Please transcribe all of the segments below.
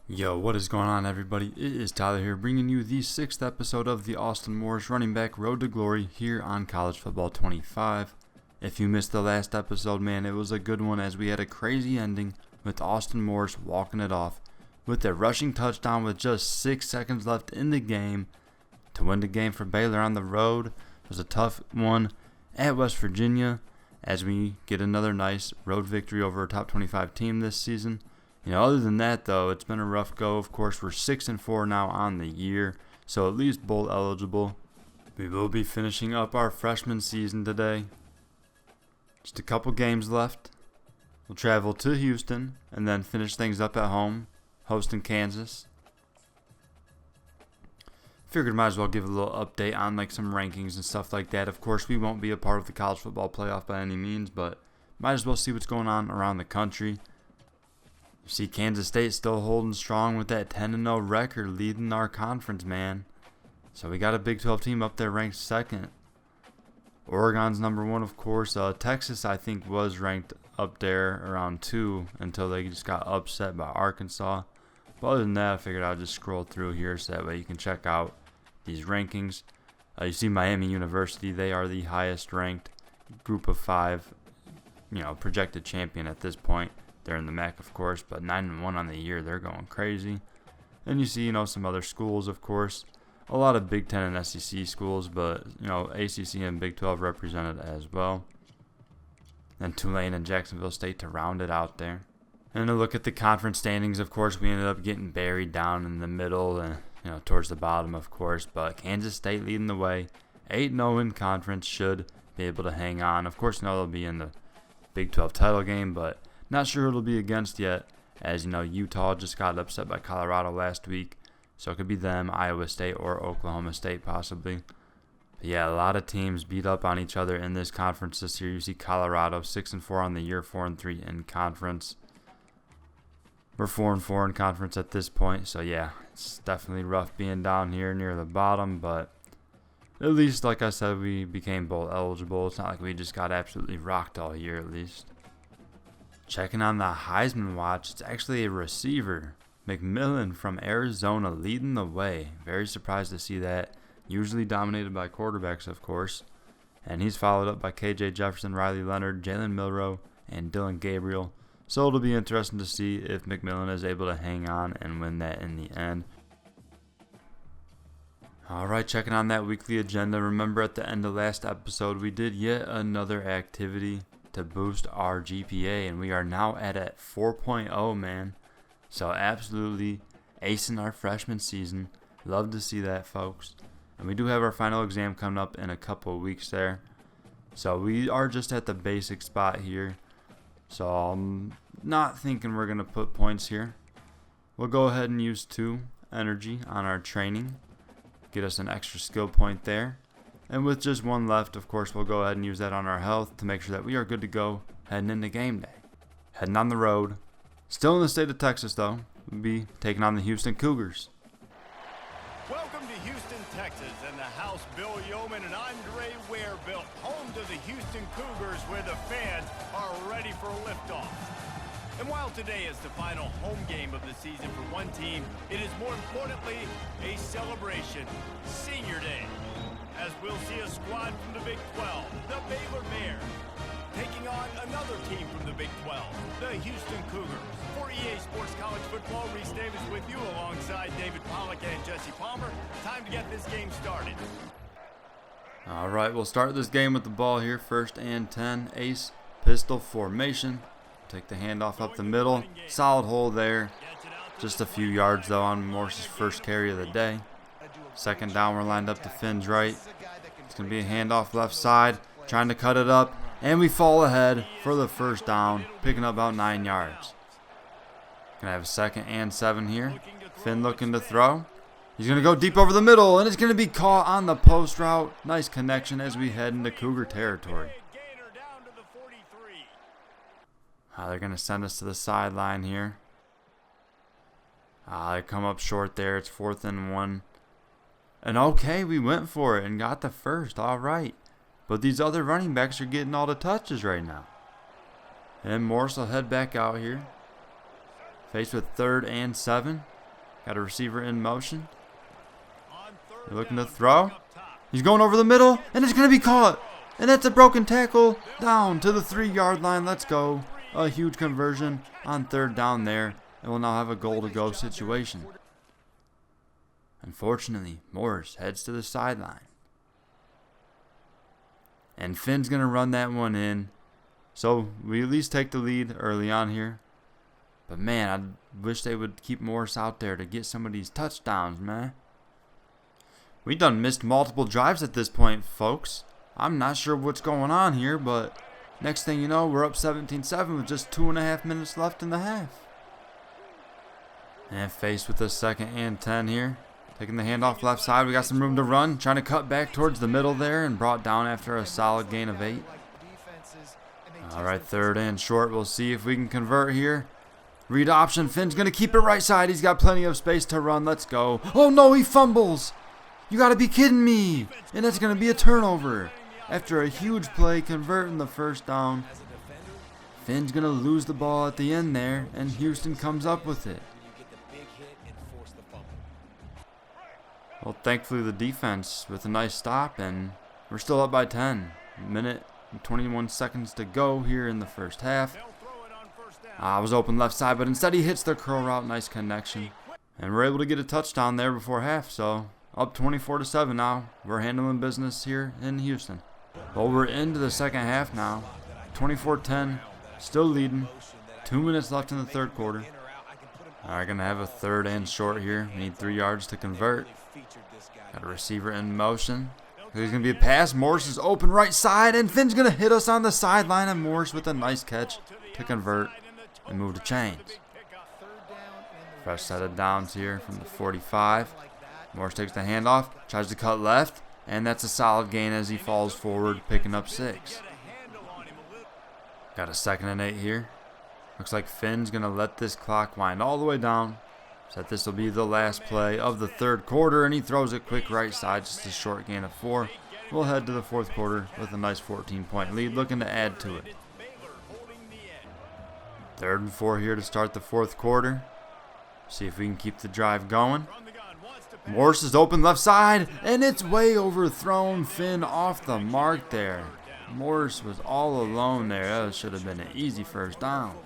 Yo, what is going on, everybody? It is Tyler here, bringing you the 6th episode of the Austin Morris Running Back Road to Glory here on College Football 25. If you missed the last episode, man, it was a good one as we had a crazy ending with Austin Morris walking it off with a rushing touchdown with just 6 seconds left in the game to win the game for Baylor on the road. It was a tough one at West Virginia as we get another nice road victory over a top 25 team this season. Other than that, though, it's been a rough go. Of course, we're 6-4 now on the year, so at least bowl eligible. We will be finishing up our freshman season today. Just a couple games left. We'll travel to Houston and then finish things up at home, hosting Kansas. Figured might as well give a little update on some rankings and stuff like that. Of course, we won't be a part of the college football playoff by any means, but might as well see what's going on around the country. You see Kansas State still holding strong with that 10-0 record, leading our conference, man. So we got a Big 12 team up there ranked second. Oregon's number one, of course. Texas, I think, was ranked up there around 2 until they just got upset by Arkansas. But other than that, I figured I'd just scroll through here so that way you can check out these rankings. You see Miami University, they are the highest ranked group of 5, projected champion at this point. They're in the MAC, of course, but 9-1 on the year. They're going crazy. And you see, some other schools, of course. A lot of Big 10 and SEC schools, but, ACC and Big 12 represented as well. And Tulane and Jacksonville State to round it out there. And to look at the conference standings, of course, we ended up getting buried down in the middle and, towards the bottom, of course. But Kansas State leading the way. 8-0 in conference, should be able to hang on. Of course, they'll be in the Big 12 title game, but not sure who it'll be against yet, as Utah just got upset by Colorado last week, so it could be them, Iowa State, or Oklahoma State possibly. But yeah, a lot of teams beat up on each other in this conference this year. You see Colorado 6-4 on the year, 4-3 in conference. We're 4-4 in conference at this point, so yeah, it's definitely rough being down here near the bottom, but at least, like I said, we became bowl eligible. It's not like we just got absolutely rocked all year, at least. Checking on the Heisman watch, it's actually a receiver. McMillan from Arizona leading the way. Very surprised to see that. Usually dominated by quarterbacks, of course. And he's followed up by KJ Jefferson, Riley Leonard, Jalen Milroe, and Dylan Gabriel. So it'll be interesting to see if McMillan is able to hang on and win that in the end. Alright, checking on that weekly agenda. Remember at the end of last episode, we did yet another activity to boost our GPA, and we are now at 4.0, man. So absolutely acing our freshman season. Love to see that, folks. And we do have our final exam coming up in a couple of weeks there. So we are just at the basic spot here. So I'm not thinking we're going to put points here. We'll go ahead and use 2 energy on our training. Get us an extra skill point there. And with just 1 left, of course, we'll go ahead and use that on our health to make sure that we are good to go heading into game day. Heading on the road. Still in the state of Texas, though. We'll be taking on the Houston Cougars. Welcome to Houston, Texas, and the house Bill Yeoman and Andre Ware built, home to the Houston Cougars, where the fans are ready for a liftoff. And while today is the final home game of the season for one team, it is more importantly a celebration, Senior Day. As we'll see a squad from the Big 12, the Baylor Bears, taking on another team from the Big 12, the Houston Cougars. For EA Sports College Football, Reese Davis with you alongside David Pollack and Jesse Palmer. Time to get this game started. All right, we'll start this game with the ball here. 1st and 10, ace pistol formation. Take the handoff up the middle. Solid hole there. Just a few yards, though, on Morris's first carry of the day. 2nd down, we're lined up to Finn's right. It's going to be a handoff left side, trying to cut it up, and we fall ahead for the 1st down, picking up about 9 yards. Going to have a 2nd and 7 here. Finn looking to throw. He's going to go deep over the middle, and it's going to be caught on the post route. Nice connection as we head into Cougar territory. They're going to send us to the sideline here. They come up short there. It's 4th and 1. And okay, we went for it and got the first. All right. But these other running backs are getting all the touches right now. And Morris will head back out here. Faced with 3rd and 7. Got a receiver in motion. They're looking to throw. He's going over the middle, and it's going to be caught. And that's a broken tackle down to the 3-yard line. Let's go. A huge conversion on 3rd down there. And we'll now have a goal-to-go situation. Unfortunately, Morris heads to the sideline. And Finn's going to run that one in. So we at least take the lead early on here. But man, I wish they would keep Morris out there to get some of these touchdowns, man. We done missed multiple drives at this point, folks. I'm not sure what's going on here, but next thing you know, we're up 17-7 with just 2.5 minutes left in the half. And faced with a 2nd and 10 here. Taking the handoff left side. We got some room to run. Trying to cut back towards the middle there and brought down after a solid gain of 8. Alright, 3rd and short. We'll see if we can convert here. Read option. Finn's going to keep it right side. He's got plenty of space to run. Let's go. Oh no, he fumbles. You got to be kidding me. And that's going to be a turnover. After a huge play, converting the 1st down. Finn's going to lose the ball at the end there, and Houston comes up with it. Well, thankfully the defense with a nice stop, and we're still up by 10. Minute and 21 seconds to go here in the 1st half. I was open left side, but instead he hits the curl route. Nice connection. And we're able to get a touchdown there before half, so up 24-7 now. We're handling business here in Houston. Well, we're into the 2nd half now. 24-10, still leading. 2 minutes left in the 3rd quarter. All right, going to have a 3rd and short here. We need 3 yards to convert. Got a receiver in motion. There's going to be a pass. Morris is open right side, and Finn's going to hit us on the sideline, and Morris with a nice catch to convert and move the chains. Fresh set of downs here from the 45. Morris takes the handoff, tries to cut left, and that's a solid gain as he falls forward, picking up 6. Got a 2nd and 8 here. Looks like Finn's going to let this clock wind all the way down. Said this will be the last play of the 3rd quarter, and he throws it quick right side, just a short gain of 4. We'll head to the 4th quarter with a nice 14-point lead, looking to add to it. 3rd and 4 here to start the 4th quarter. See if we can keep the drive going. Morris is open left side, and it's way overthrown. Finn off the mark there. Morris was all alone there. That should have been an easy 1st down.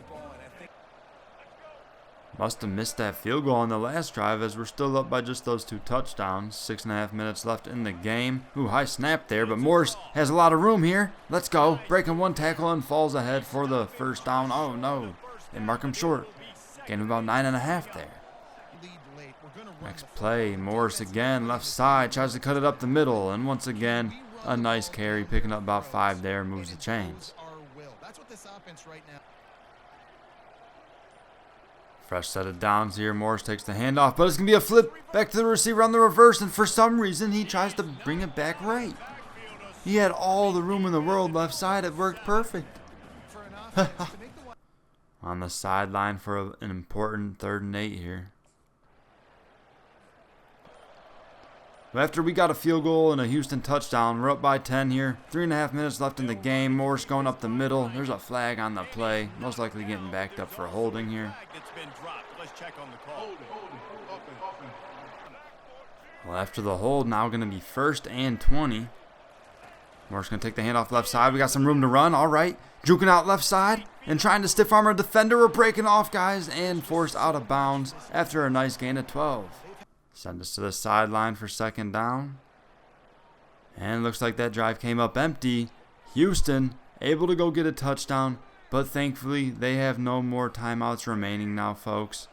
Must have missed that field goal on the last drive as we're still up by just those 2 touchdowns. 6.5 minutes left in the game. Ooh, high snap there, but Morris has a lot of room here. Let's go. Breaking 1 tackle and falls ahead for the 1st down. Oh no, they mark him short. Gained about 9.5 there. Next play, Morris again, left side, tries to cut it up the middle, and once again, a nice carry, picking up about 5 there, moves the chains. Fresh set of downs here. Morris takes the handoff, but it's going to be a flip back to the receiver on the reverse, and for some reason, he tries to bring it back right. He had all the room in the world left side. It worked perfect. On the sideline for an important 3rd and 8 here. After we got a field goal and a Houston touchdown, we're up by 10 here. 3.5 minutes left in the game. Morris going up the middle. There's a flag on the play. Most likely getting backed up for a holding here. Well, after the hold, now going to be 1st and 20. Morris going to take the handoff left side. We got some room to run. All right. Juking out left side and trying to stiff arm a defender. We're breaking off, guys, and forced out of bounds after a nice gain of 12. Send us to the sideline for 2nd down. And looks like that drive came up empty. Houston able to go get a touchdown, but thankfully they have no more timeouts remaining now, folks.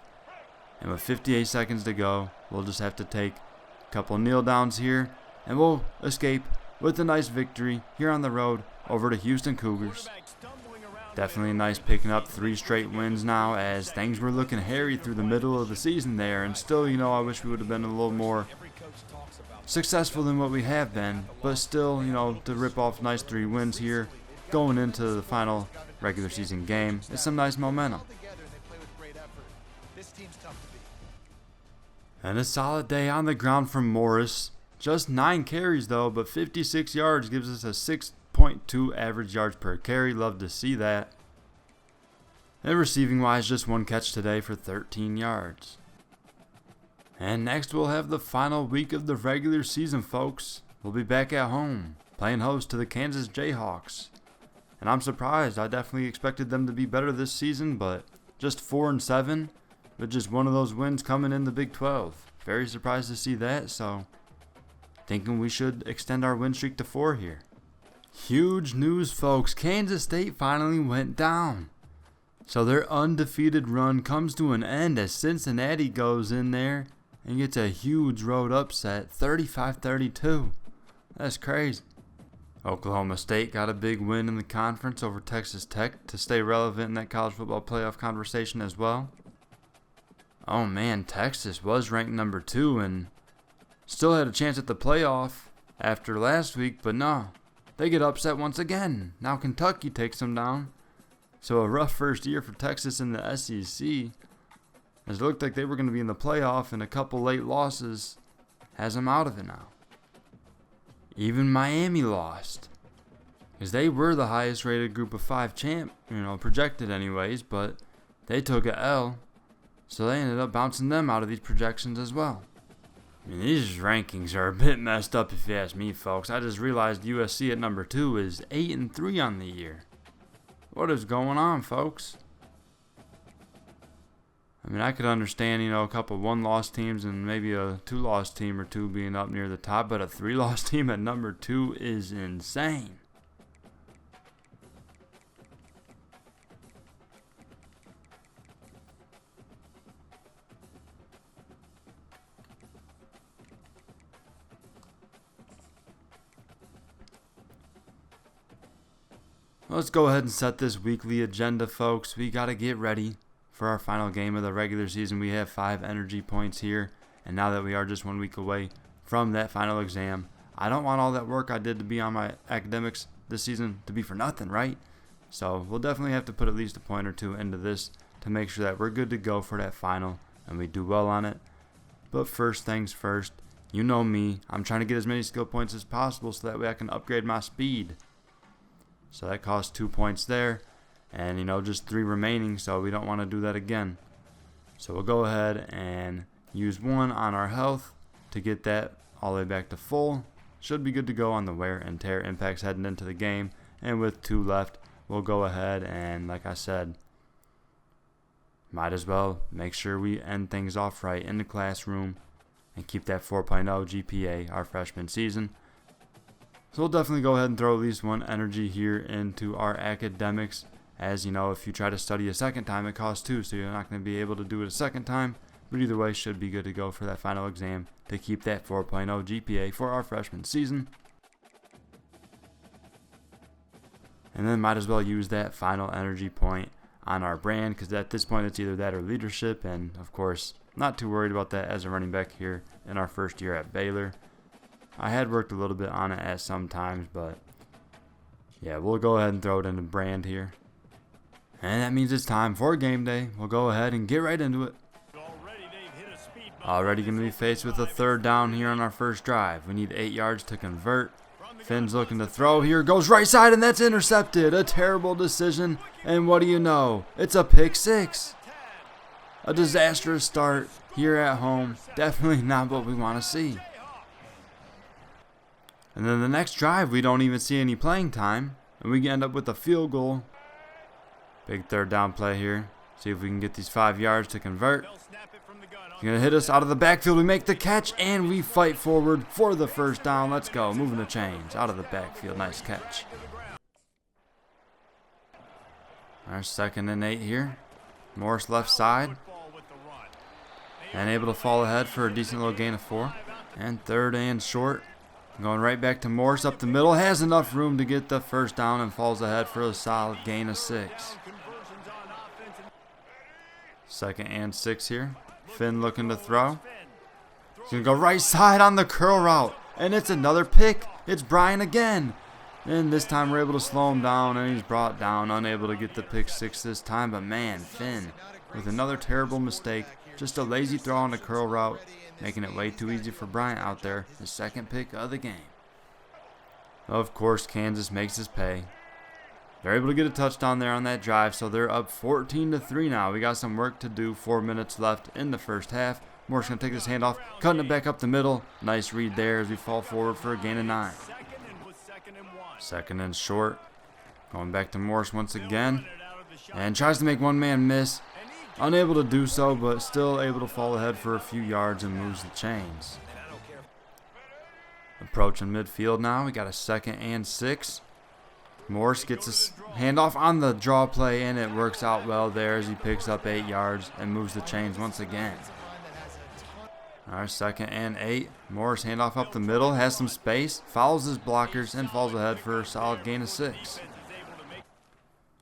And with 58 seconds to go, we'll just have to take a couple kneel downs here, and we'll escape with a nice victory here on the road over to Houston Cougars. Definitely nice picking up 3 straight wins now, as things were looking hairy through the middle of the season there. And still, I wish we would have been a little more successful than what we have been. But still, to rip off nice 3 wins here going into the final regular season game, it's some nice momentum. And a solid day on the ground from Morris. Just 9 carries though, but 56 yards gives us a 6.2 average yards per carry. Love to see that. And receiving wise, just 1 catch today for 13 yards. And next we'll have the final week of the regular season, folks. We'll be back at home, playing host to the Kansas Jayhawks. And I'm surprised. I definitely expected them to be better this season, but just 4-7, with just one of those wins coming in the Big 12. Very surprised to see that, so thinking we should extend our win streak to 4 here. Huge news, folks. Kansas State finally went down. So their undefeated run comes to an end as Cincinnati goes in there and gets a huge road upset, 35-32. That's crazy. Oklahoma State got a big win in the conference over Texas Tech to stay relevant in that college football playoff conversation as well. Oh man, Texas was ranked number 2 and still had a chance at the playoff after last week, but no, they get upset once again. Now Kentucky takes them down. So a rough first year for Texas in the SEC, as it looked like they were going to be in the playoff, and a couple late losses has them out of it now. Even Miami lost, because they were the highest rated group of 5 projected anyways, but they took a L, so they ended up bouncing them out of these projections as well. I mean, these rankings are a bit messed up if you ask me, folks. I just realized USC at number 2 is 8-3 on the year. What is going on, folks? I mean, I could understand, a couple 1-loss teams and maybe a 2-loss team or 2 being up near the top, but a 3-loss team at number 2 is insane. Let's go ahead and set this weekly agenda, folks. We got to get ready for our final game of the regular season. We have 5 energy points here, and now that we are just 1 week away from that final exam, I don't want all that work I did to be on my academics this season to be for nothing, right? So we'll definitely have to put at least a point or 2 into this to make sure that we're good to go for that final and we do well on it. But first things first, you know me, I'm trying to get as many skill points as possible so that way I can upgrade my speed. So that costs 2 points there, and just 3 remaining, so we don't want to do that again. So we'll go ahead and use 1 on our health to get that all the way back to full. Should be good to go on the wear and tear impacts heading into the game, and with 2 left, we'll go ahead and, like I said, might as well make sure we end things off right in the classroom and keep that 4.0 GPA our freshman season. So we'll definitely go ahead and throw at least 1 energy here into our academics, as if you try to study a second time, it costs 2, so you're not going to be able to do it a second time. But either way, should be good to go for that final exam to keep that 4.0 GPA for our freshman season. And then might as well use that final energy point on our brand, because at this point it's either that or leadership, and of course, not too worried about that as a running back here in our first year at Baylor. I had worked a little bit on it at some times, but yeah, we'll go ahead and throw it into brand here. And that means it's time for game day. We'll go ahead and get right into it. Already going to be faced with a 3rd down here on our first drive. We need 8 yards to convert. Finn's looking to throw here. Goes right side, and that's intercepted. A terrible decision. And what do you know? It's a pick 6. A disastrous start here at home. Definitely not what we want to see. And then the next drive, we don't even see any playing time, and we end up with a field goal. Big 3rd down play here. See if we can get these 5 yards to convert. He's going to hit us out of the backfield. We make the catch, and we fight forward for the 1st down. Let's go. Moving the chains out of the backfield. Nice catch. Our 2nd and 8 here. Morris left side. And able to fall ahead for a decent little gain of 4. And 3rd and short. Going right back to Morris up the middle. Has enough room to get the 1st down and falls ahead for a solid gain of 6. 2nd and 6 here. Finn looking to throw. He's going to go right side on the curl route. And it's another pick. It's Brian again. And this time we're able to slow him down, and he's brought down. Unable to get the pick 6 this time. But man, Finn with another terrible mistake. Just a lazy throw on the curl route, making it way too easy for Bryant out there. His 2nd pick of the game. Of course, Kansas makes his pay. They're able to get a touchdown there on that drive, so they're up 14-3 now. We got some work to do. 4 minutes left in the first half. Morris going to take this handoff, cutting it back up the middle. Nice read there as we fall forward for a gain of 9. Second and short. Going back to Morris once again. And tries to make one man miss. Unable to do so, but still able to fall ahead for a few yards and moves the chains. Approaching midfield now. We got a 2nd and 6. Morris gets a handoff on the draw play, and it works out well there as he picks up 8 yards and moves the chains once again. All right, 2nd and 8. Morris handoff up the middle, has some space, follows his blockers, and falls ahead for a solid gain of 6.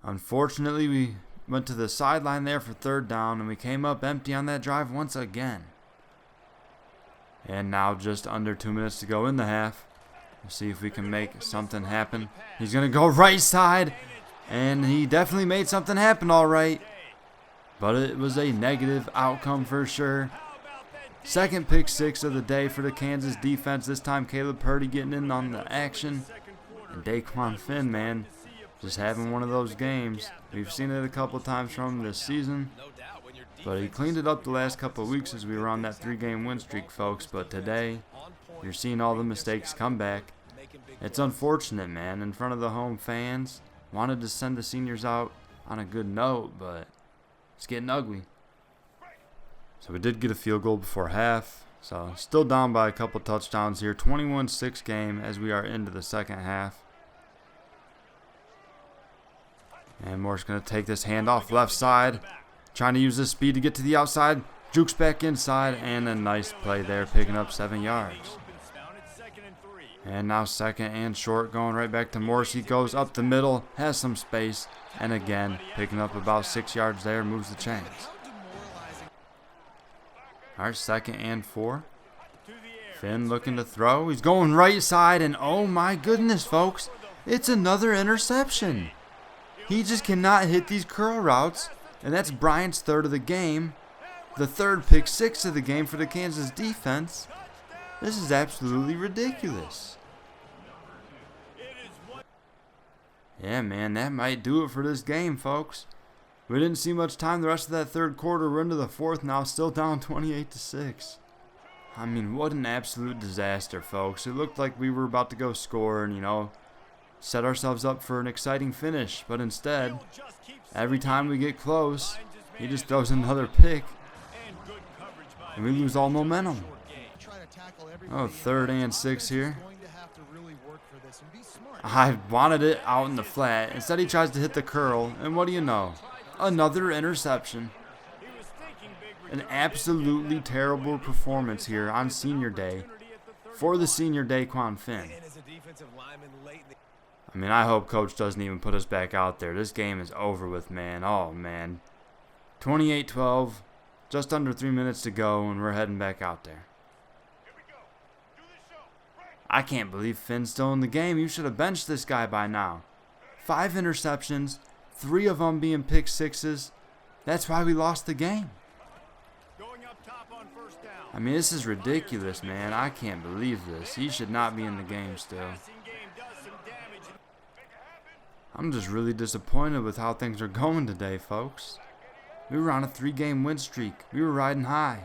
Unfortunately, we went to the sideline there for 3rd down, and we came up empty on that drive once again. And now just under 2 minutes to go in the half. We'll see if we can make something happen. He's going to go right side, and he definitely made something happen all right. But it was a negative outcome for sure. 2nd pick 6 of the day for the Kansas defense. This time Caleb Purdy getting in on the action. And Daquan Finn, man, just having one of those games. We've seen it a couple times from him this season. But he cleaned it up the last couple of weeks as we were on that 3-game win streak, folks. But today, you're seeing all the mistakes come back. It's unfortunate, man, in front of the home fans. Wanted to send the seniors out on a good note, but it's getting ugly. So we did get a field goal before half. So still down by a couple touchdowns here. 21-6 game as we are into the second half. And Moore's going to take this handoff left side. Trying to use his speed to get to the outside. Jukes back inside, and a nice play there, picking up 7 yards. And now 2nd and short, going right back to Morris. He goes up the middle, has some space, and again, picking up about 6 yards there, moves the chains. All right, 2nd and 4. Finn looking to throw. He's going right side, and oh my goodness, folks, it's another interception. He just cannot hit these curl routes, and that's Bryant's 3rd of the game. The 3rd pick 6 of the game for the Kansas defense. This is absolutely ridiculous. Yeah, man, that might do it for this game, folks. We didn't see much time the rest of that 3rd quarter. We're into the 4th now, still down 28-6. I mean, what an absolute disaster, folks. It looked like we were about to go score and, set ourselves up for an exciting finish. But instead, every time we get close, he just throws another pick, and we lose all momentum. Oh, 3rd and 6 here. I wanted it out in the flat. Instead, he tries to hit the curl, and what do you know? Another interception. An absolutely terrible performance here on senior day for the senior Daquan Finn. I mean, I hope Coach doesn't even put us back out there. This game is over with, man. Oh, man. 28-12, just under 3 minutes to go, and we're heading back out there. I can't believe Finn's still in the game. You should have benched this guy by now. 5 interceptions, 3 of them being pick 6s. That's why we lost the game. I mean, this is ridiculous, man. I can't believe this. He should not be in the game still. I'm just really disappointed with how things are going today, folks. We were on a 3-game win streak. We were riding high.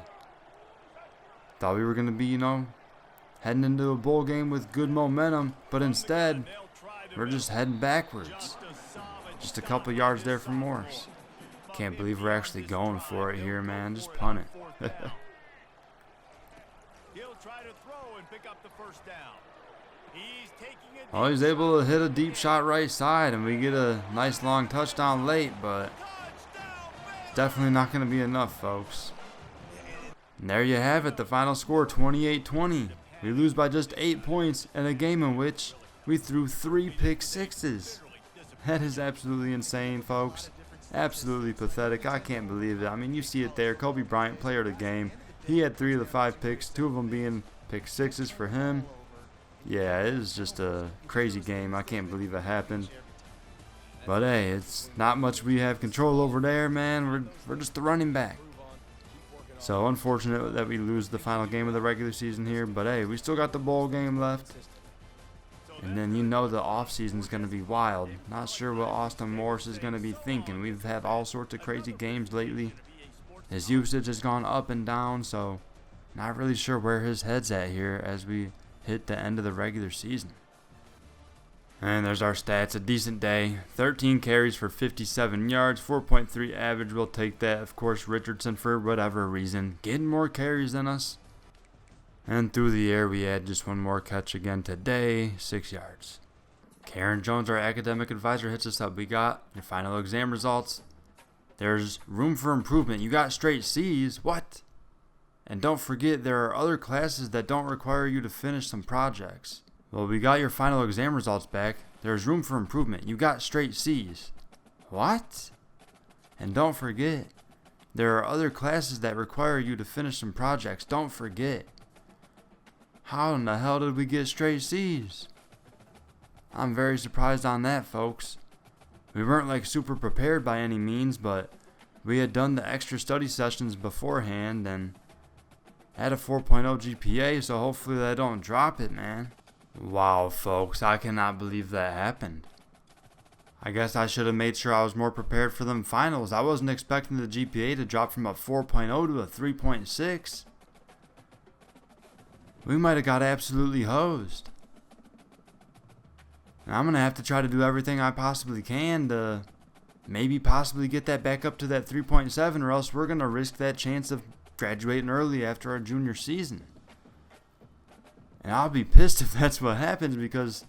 Thought we were going to be, heading into a bowl game with good momentum, but instead, we're just heading backwards. Just a couple yards there from Morris. Can't believe we're actually going for it here, man. Just punt it. Oh, he's able to hit a deep shot right side, and we get a nice long touchdown late, but it's definitely not going to be enough, folks. And there you have it, the final score, 28-20. We lose by just 8 points in a game in which we threw 3 pick 6s. That is absolutely insane, folks. Absolutely pathetic. I can't believe it. I mean, you see it there. Kobe Bryant, player of the game. He had 3 of the 5 picks, 2 of them being pick 6s for him. Yeah, it was just a crazy game. I can't believe it happened. But hey, it's not much we have control over there, man. We're just the running back. So unfortunate that we lose the final game of the regular season here. But hey, we still got the bowl game left. And then you know the offseason's going to be wild. Not sure what Austin Morris is going to be thinking. We've had all sorts of crazy games lately. His usage has gone up and down, so not really sure where his head's at here as we hit the end of the regular season. And there's our stats. A decent day. 13 carries for 57 yards, 4.3 average. We'll take that. Of course, Richardson, for whatever reason, getting more carries than us. And through the air, we had just one more catch again today, 6 yards. Karen Jones, our academic advisor, hits us up. We got your final exam results. There's room for improvement. You got straight C's. What? And don't forget, there are other classes that don't require you to finish some projects. Well, we got your final exam results back. There's room for improvement. You got straight C's. What? And don't forget, there are other classes that require you to finish some projects. Don't forget. How in the hell did we get straight C's? I'm very surprised on that, folks. We weren't like super prepared by any means, but we had done the extra study sessions beforehand and had a 4.0 GPA, so hopefully they don't drop it, man. Wow, folks, I cannot believe that happened. I guess I should have made sure I was more prepared for them finals. I wasn't expecting the GPA to drop from a 4.0 to a 3.6. We might have got absolutely hosed. And I'm going to have to try to do everything I possibly can to maybe possibly get that back up to that 3.7, or else we're going to risk that chance of graduating early after our junior season. And I'll be pissed if that's what happens, because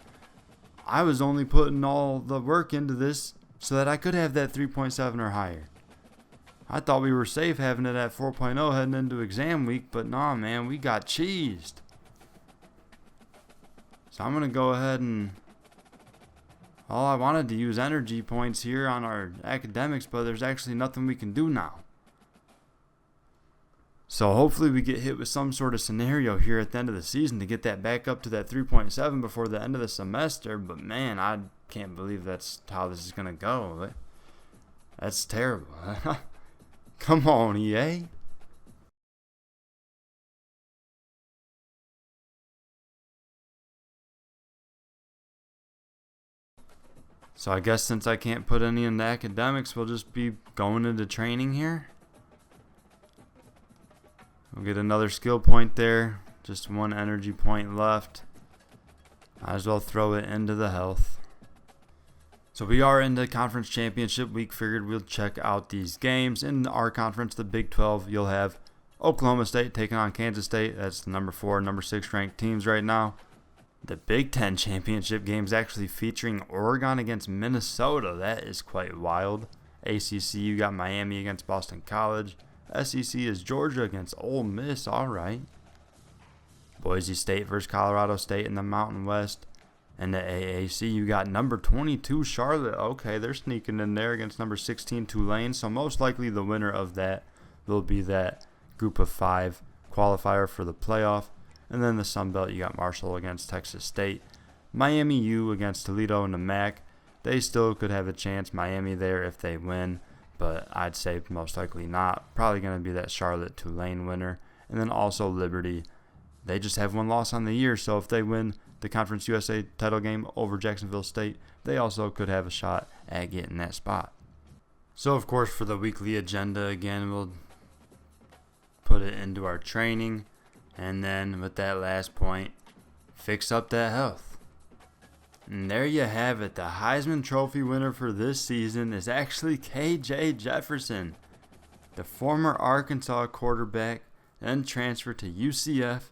I was only putting all the work into this so that I could have that 3.7 or higher. I thought we were safe having it at 4.0 heading into exam week, but nah, man, we got cheesed. So I'm going to go ahead and... All I wanted to use energy points here on our academics, but there's actually nothing we can do now. So hopefully we get hit with some sort of scenario here at the end of the season to get that back up to that 3.7 before the end of the semester. But man, I can't believe that's how this is going to go. That's terrible. Come on, EA. So I guess since I can't put any into academics, we'll just be going into training here. We'll get another skill point there. Just one energy point left. Might as well throw it into the health. So we are in the conference championship week. Figured we'll check out these games. In our conference, the Big 12, you'll have Oklahoma State taking on Kansas State. That's the number 4, number 6 ranked teams right now. The Big 10 championship game is actually featuring Oregon against Minnesota. That is quite wild. ACC, you got Miami against Boston College. SEC is Georgia against Ole Miss. All right. Boise State versus Colorado State in the Mountain West. And the AAC, you got number 22 Charlotte. Okay, they're sneaking in there against number 16 Tulane. So most likely the winner of that will be that group of 5 qualifier for the playoff. And then the Sun Belt, you got Marshall against Texas State. Miami U against Toledo and the MAC. They still could have a chance. Miami there if they win. But I'd say most likely not. Probably going to be that Charlotte-Tulane winner. And then also Liberty. They just have one loss on the year. So if they win the Conference USA title game over Jacksonville State, they also could have a shot at getting that spot. So, of course, for the weekly agenda, again, we'll put it into our training. And then with that last point, fix up that health. And there you have it. The Heisman Trophy winner for this season is actually KJ Jefferson, the former Arkansas quarterback, then transferred to UCF,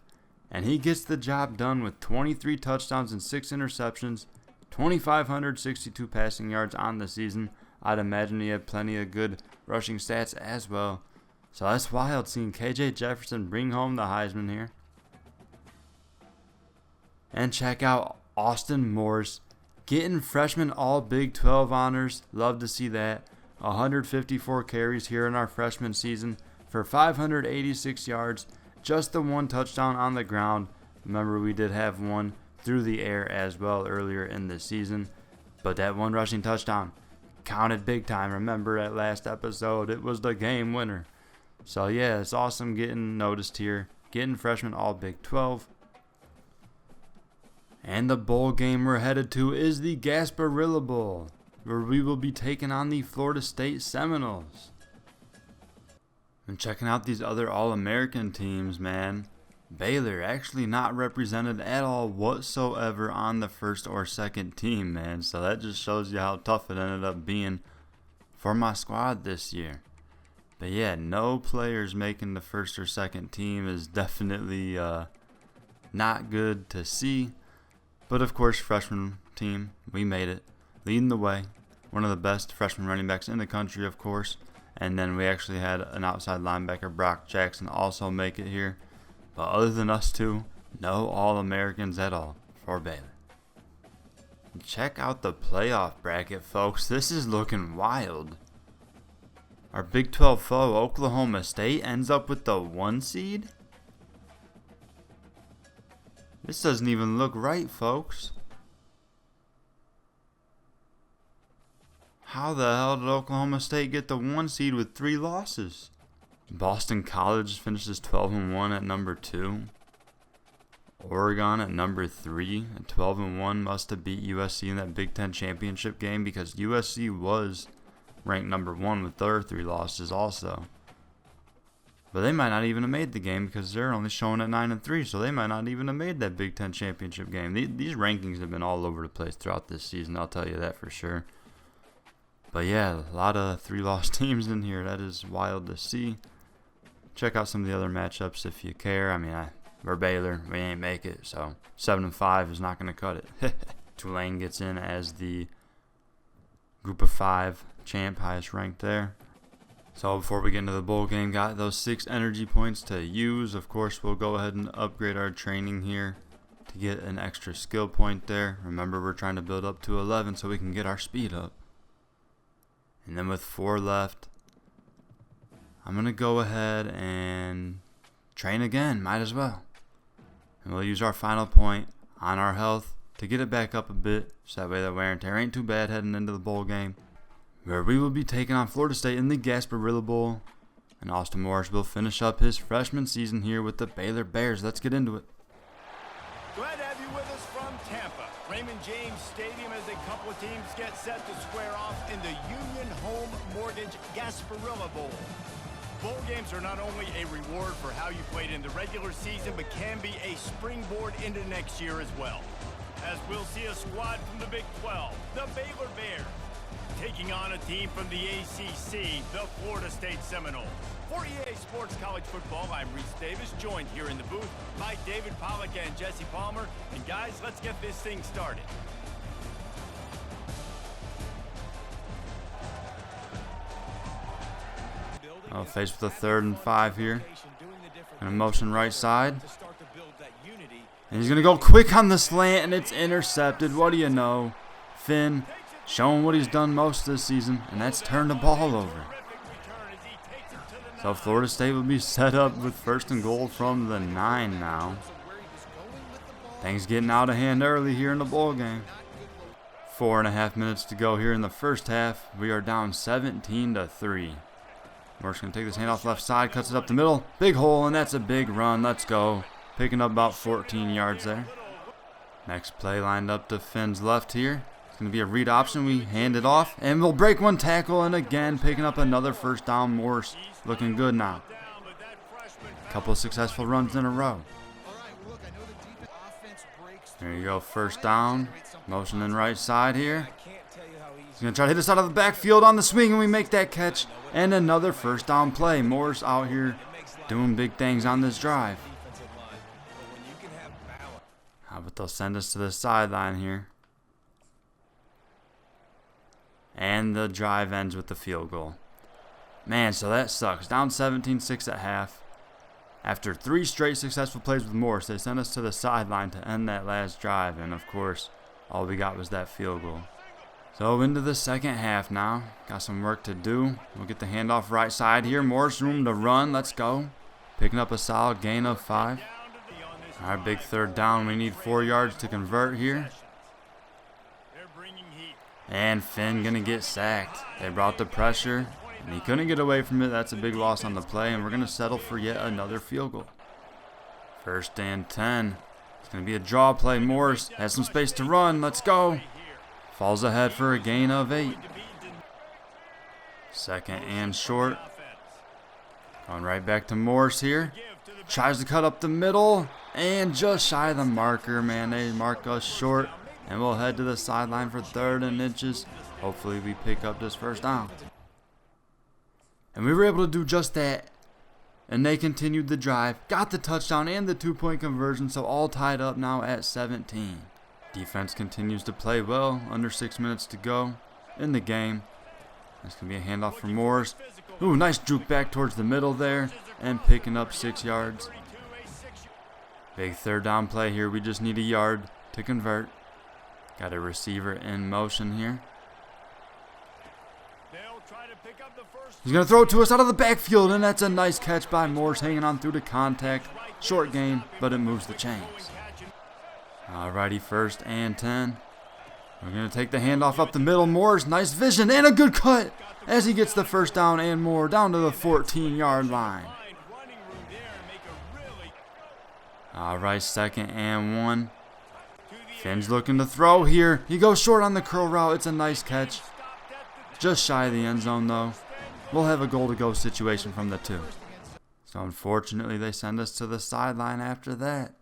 and he gets the job done with 23 touchdowns and 6 interceptions, 2,562 passing yards on the season. I'd imagine he had plenty of good rushing stats as well. So that's wild seeing KJ Jefferson bring home the Heisman here. And check out Austin Morris getting freshman all Big 12 honors. Love to see that. 154 carries here in our freshman season for 586 yards. Just the one touchdown on the ground. Remember, we did have one through the air as well earlier in the season. But that one rushing touchdown counted big time. Remember that last episode, it was the game winner. So yeah, it's awesome getting noticed here. Getting freshman all Big 12. And the bowl game we're headed to is the Gasparilla Bowl, where we will be taking on the Florida State Seminoles. And checking out these other All-American teams, man. Baylor actually not represented at all whatsoever on the first or second team, man. So that just shows you how tough it ended up being for my squad this year. But yeah, no players making the first or second team is definitely not good to see. But of course, freshman team, we made it. Leading the way. One of the best freshman running backs in the country, of course. And then we actually had an outside linebacker, Brock Jackson, also make it here. But other than us two, no All-Americans at all for Baylor. Check out the playoff bracket, folks. This is looking wild. Our Big 12 foe, Oklahoma State, ends up with the 1 seed? This doesn't even look right, folks. How the hell did Oklahoma State get the 1 seed with 3 losses? Boston College finishes 12-1 at number 2. Oregon at number 3 at 12-1 must have beat USC in that Big Ten championship game because USC was ranked number 1 with their 3 losses also. But they might not even have made the game because they're only showing at 9-3, so they might not even have made that Big Ten championship game. These rankings have been all over the place throughout this season, I'll tell you that for sure. But yeah, a lot of 3-loss teams in here. That is wild to see. Check out some of the other matchups if you care. I mean, we're Baylor. We ain't make it, so 7-5 is not going to cut it. Tulane gets in as the Group of 5 champ, highest ranked there. So before we get into the bowl game, got those 6 energy points to use. Of course, we'll go ahead and upgrade our training here to get an extra skill point there. Remember, we're trying to build up to 11 so we can get our speed up. And then with 4 left, I'm going to go ahead and train again. Might as well. And we'll use our final point on our health to get it back up a bit. So that way the wear and tear ain't too bad heading into the bowl game, where we will be taking on Florida State in the Gasparilla Bowl. And Austin Morris will finish up his freshman season here with the Baylor Bears. Let's get into it. Glad to have you with us from Tampa. Raymond James Stadium as a couple of teams get set to square off in the Union Home Mortgage Gasparilla Bowl. Bowl games are not only a reward for how you played in the regular season, but can be a springboard into next year as well. As we'll see a squad from the Big 12, the Baylor Bears, taking on a team from the ACC, the Florida State Seminoles. For EA Sports College Football, I'm Reese Davis, joined here in the booth by David Pollack and Jesse Palmer. And guys, let's get this thing started. I'll face with a 3rd and 5 here. Gonna motion right side. And he's gonna go quick on the slant, and it's intercepted. What do you know? Finn showing what he's done most this season, and that's turn the ball over. So Florida State will be set up with 1st and goal from the 9 now. Things getting out of hand early here in the bowl game. 4.5 minutes to go here in the first half. We are down 17-3. Morris going to take this handoff left side, cuts it up the middle. Big hole, and that's a big run. Let's go. Picking up about 14 yards there. Next play lined up to Finn's left here. It's going to be a read option. We hand it off, and we'll break 1 tackle, and again picking up another 1st down. Morris looking good now. Couple of successful runs in a row. There you go, 1st down. Motioning right side here. He's going to try to hit us out of the backfield on the swing, and we make that catch. And another 1st down play. Morris out here doing big things on this drive. How about they'll send us to the sideline here. And the drive ends with the field goal. Man, so that sucks. Down 17-6 at half. After 3 straight successful plays with Morris, they sent us to the sideline to end that last drive. And of course, all we got was that field goal. So into the second half now. Got some work to do. We'll get the handoff right side here. Morris room to run. Let's go. Picking up a solid gain of 5. Our big 3rd down. We need 4 yards to convert here. And Finn going to get sacked. They brought the pressure, and he couldn't get away from it. That's a big loss on the play, and we're going to settle for yet another field goal. 1st and 10. It's going to be a draw play. Morris has some space to run. Let's go. Falls ahead for a gain of 8. Second and short. Going right back to Morris here. Tries to cut up the middle. And just shy of the marker, man. They mark us short. And we'll head to the sideline for 3rd and inches. Hopefully we pick up this first down. And we were able to do just that. And they continued the drive. Got the touchdown and the 2-point conversion. So all tied up now at 17. Defense continues to play well. Under 6 minutes to go in the game. That's going to be a handoff for Morris. Ooh, nice juke back towards the middle there. And picking up 6 yards. Big 3rd down play here. We just need a yard to convert. Got a receiver in motion here. He's going to throw it to us out of the backfield. And that's a nice catch by Morris, hanging on through the contact. Short gain, but it moves the chains. Alrighty, 1st and 10. We're going to take the handoff up the middle. Morris, nice vision and a good cut as he gets the first down and more down to the 14-yard line. Alright, 2nd and 1. Finn's looking to throw here. He goes short on the curl route. It's a nice catch. Just shy of the end zone, though. We'll have a goal-to-go situation from the 2. So, unfortunately, they send us to the sideline after that.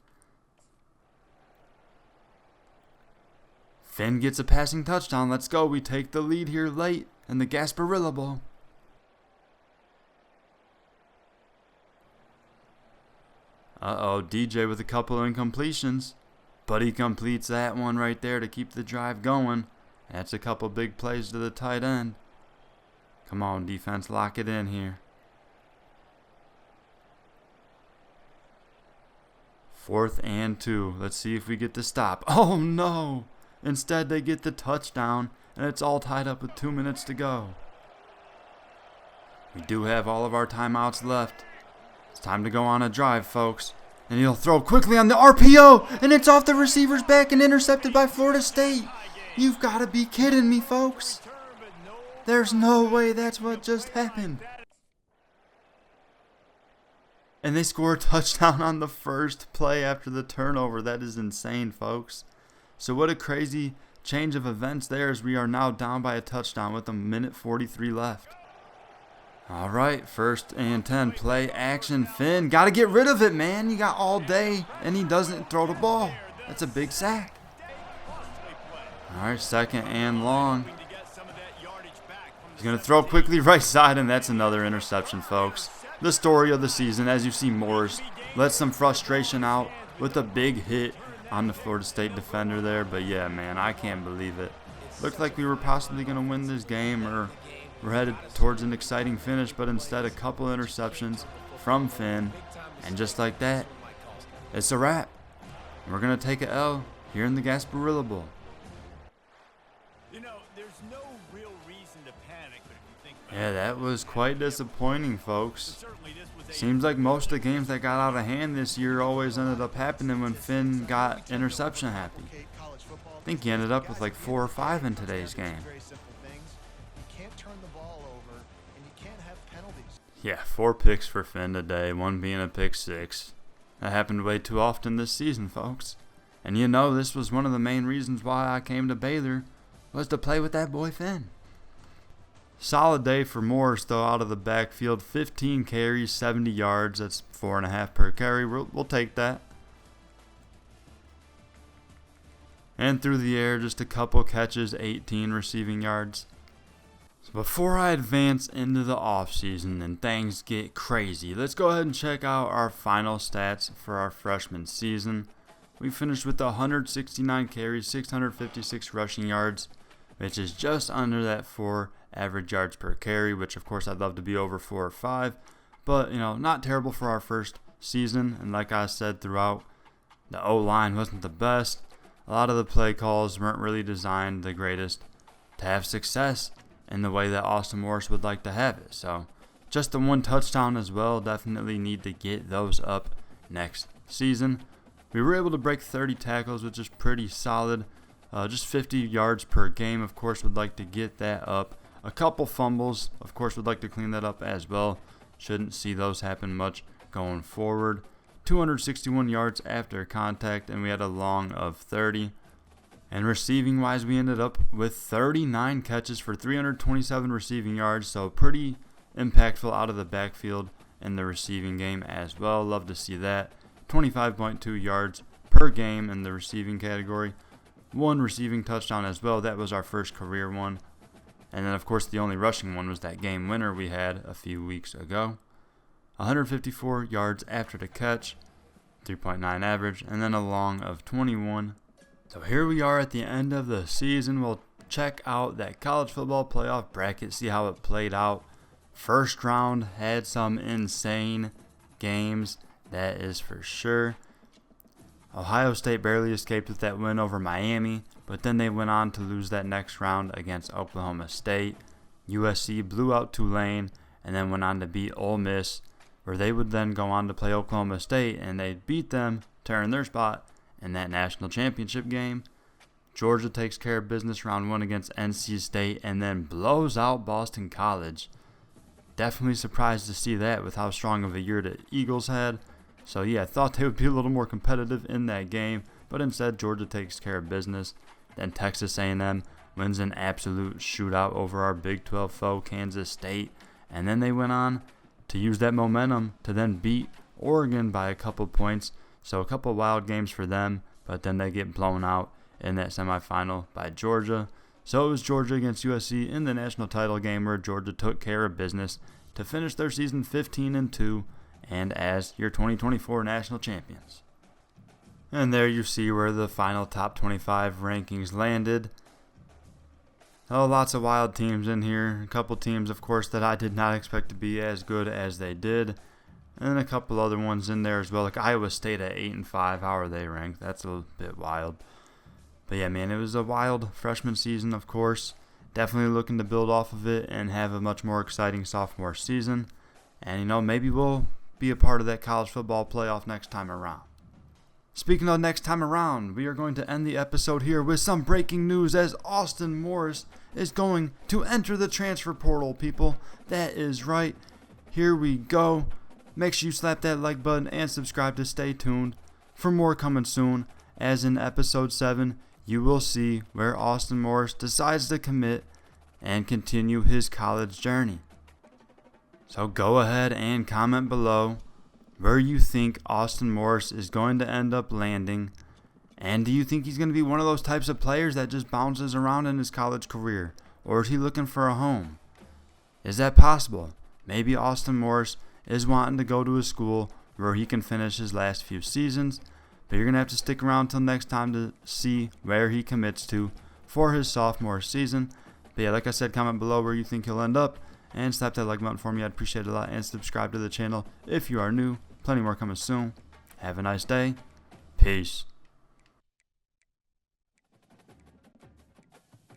Finn gets a passing touchdown. Let's go. We take the lead here late in the Gasparilla Bowl. Uh-oh, DJ with a couple of incompletions. But he completes that one right there to keep the drive going. That's a couple big plays to the tight end. Come on, defense, lock it in here. 4th and 2. Let's see if we get the stop. Oh, no. Instead, they get the touchdown, and it's all tied up with 2 minutes to go. We do have all of our timeouts left. It's time to go on a drive, folks. And he'll throw quickly on the RPO, and it's off the receiver's back and intercepted by Florida State. You've got to be kidding me, folks. There's no way that's what just happened. And they score a touchdown on the first play after the turnover. That is insane, folks. So what a crazy change of events there, as we are now down by a touchdown with 1:43 left. All right, 1st and 10, play action. Finn, got to get rid of it, man. You got all day, and he doesn't throw the ball. That's a big sack. All right, 2nd and long. He's going to throw quickly right side, and that's another interception, folks. The story of the season, as you see, Morris let some frustration out with a big hit on the Florida State defender there. But yeah, man, I can't believe it. Looked like we were possibly going to win this game, or we're headed towards an exciting finish, but instead a couple interceptions from Finn. And just like that, it's a wrap. We're going to take a L here in the Gasparilla Bowl. You know, there's no real reason to panic, but if you think about Yeah, that was quite disappointing, folks. Seems like most of the games that got out of hand this year always ended up happening when Finn got interception happy. I think he ended up with like 4 or 5 in today's game. Yeah, 4 picks for Finn today, 1 being a pick 6. That happened way too often this season, folks. And you know, this was one of the main reasons why I came to Baylor, was to play with that boy Finn. Solid day for Morris, though, out of the backfield. 15 carries, 70 yards. That's 4.5 per carry. We'll take that. And through the air, just a couple catches, 18 receiving yards. So before I advance into the offseason and things get crazy, let's go ahead and check out our final stats for our freshman season. We finished with 169 carries, 656 rushing yards, which is just under that 4 average yards per carry, which of course I'd love to be over 4 or 5, but you know, not terrible for our first season. And like I said throughout, the O-line wasn't the best. A lot of the play calls weren't really designed the greatest to have success in the way that Austin Morris would like to have it. So just the 1 touchdown as well. Definitely need to get those up next season. We were able to break 30 tackles, which is pretty solid. Just 50 yards per game. Of course, would like to get that up. A couple fumbles. Of course, would like to clean that up as well. Shouldn't see those happen much going forward. 261 yards after contact, and we had a long of 30. And receiving wise, we ended up with 39 catches for 327 receiving yards, so pretty impactful out of the backfield in the receiving game as well. Love to see that. 25.2 yards per game in the receiving category. 1 receiving touchdown as well. That was our first career one. And then, of course, the only rushing one was that game winner we had a few weeks ago. 154 yards after the catch, 3.9 average, and then a long of 21. So here we are at the end of the season. We'll check out that college football playoff bracket, see how it played out. First round had some insane games, that is for sure. Ohio State barely escaped with that win over Miami, but then they went on to lose that next round against Oklahoma State. USC blew out Tulane and then went on to beat Ole Miss, where they would then go on to play Oklahoma State, and they beat them to earn their spot in that national championship game. Georgia takes care of business round 1 against NC State and then blows out Boston College. Definitely surprised to see that with how strong of a year the Eagles had. So yeah, I thought they would be a little more competitive in that game, but instead Georgia takes care of business. Then Texas A&M wins an absolute shootout over our Big 12 foe, Kansas State. And then they went on to use that momentum to then beat Oregon by a couple points. So a couple wild games for them, but then they get blown out in that semifinal by Georgia. So it was Georgia against USC in the national title game, where Georgia took care of business to finish their season 15-2 and as your 2024 national champions. And there you see where the final top 25 rankings landed. Oh, lots of wild teams in here. A couple teams, of course, that I did not expect to be as good as they did. And then a couple other ones in there as well, like Iowa State at 8-5. How are they ranked? That's a bit wild. But yeah, man, it was a wild freshman season, of course. Definitely looking to build off of it and have a much more exciting sophomore season. And, maybe we'll be a part of that college football playoff next time around. Speaking of next time around, we are going to end the episode here with some breaking news, as Austin Morris is going to enter the transfer portal, people. That is right. Here we go. Make sure you slap that like button and subscribe to stay tuned for more coming soon, as in episode 7, you will see where Austin Morris decides to commit and continue his college journey. So go ahead and comment below where you think Austin Morris is going to end up landing, and do you think he's going to be one of those types of players that just bounces around in his college career, or is he looking for a home? Is that possible? Maybe Austin Morris is wanting to go to a school where he can finish his last few seasons, but you're going to have to stick around till next time to see where he commits to for his sophomore season. But yeah, like I said, comment below where you think he'll end up, and slap that like button for me. I'd appreciate it a lot, and subscribe to the channel if you are new. Plenty more coming soon. Have a nice day. Peace.